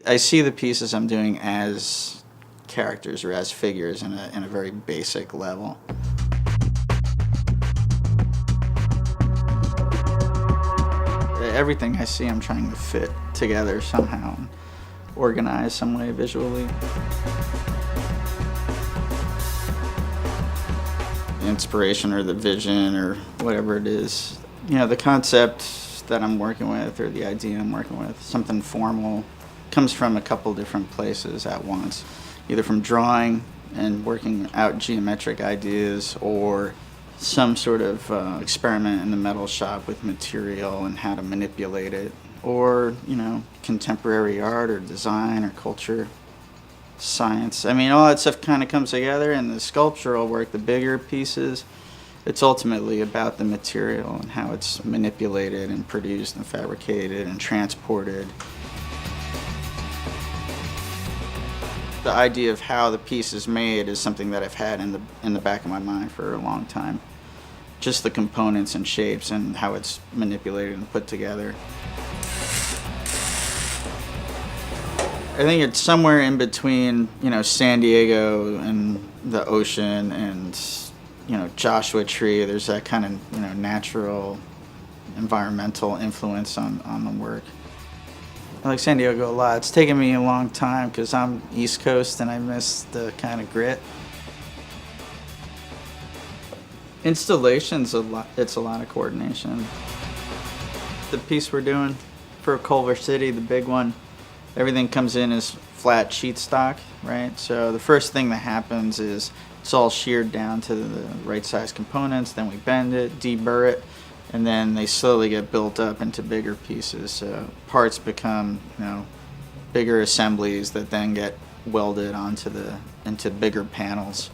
I see the pieces I'm doing as characters or as figures in a very basic level. Everything I see I'm trying to fit together somehow and organize some way visually. The inspiration or the vision or whatever it is, the concept that I'm working with or the idea I'm working with, something formal, comes from a couple different places at once, either from drawing and working out geometric ideas or some sort of experiment in the metal shop with material and how to manipulate it, or contemporary art or design or culture, science. I mean, all that stuff kind of comes together. And the sculptural work, the bigger pieces, it's ultimately about the material and how it's manipulated and produced and fabricated and transported. The idea of how the piece is made is something that I've had in the back of my mind for a long time. Just the components and shapes and how it's manipulated and put together. I think it's somewhere in between, San Diego and the ocean and, Joshua Tree. There's that kind of, natural, environmental influence on the work. I like San Diego a lot. It's taken me a long time because I'm East Coast and I miss the kind of grit. Installation's it's a lot of coordination. The piece we're doing for Culver City, the big one, everything comes in as flat sheet stock, right? So the first thing that happens is it's all sheared down to the right size components, then we bend it, deburr it, and then they slowly get built up into bigger pieces. So parts become, bigger assemblies that then get welded into bigger panels.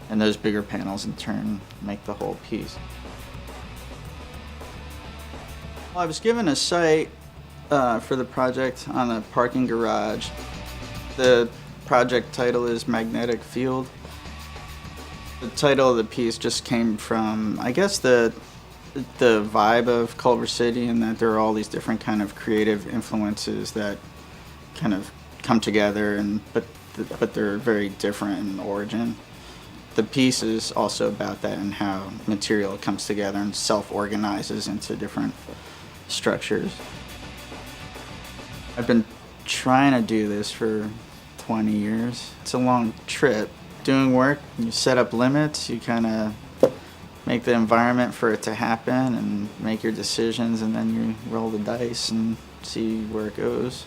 And those bigger panels in turn make the whole piece. Well, I was given a site for the project on a parking garage. The project title is Magnetic Field. The title of the piece just came from, I guess, the vibe of Culver City, and that there are all these different kind of creative influences that kind of come together, but they're very different in origin. The piece is also about that and how material comes together and self-organizes into different structures. I've been trying to do this for 20 years. It's a long trip. Doing work, you set up limits, you kind of make the environment for it to happen and make your decisions, and then you roll the dice and see where it goes.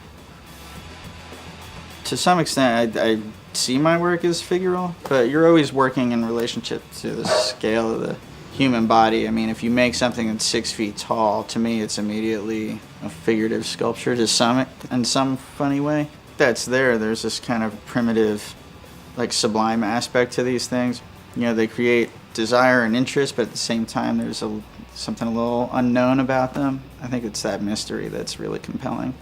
To some extent, I see my work as figural, but you're always working in relationship to the scale of the human body. I mean, if you make something that's 6 feet tall, to me it's immediately a figurative sculpture in some funny way. There's this kind of primitive, sublime aspect to these things. They create desire and interest, but at the same time there's something a little unknown about them. I think it's that mystery that's really compelling.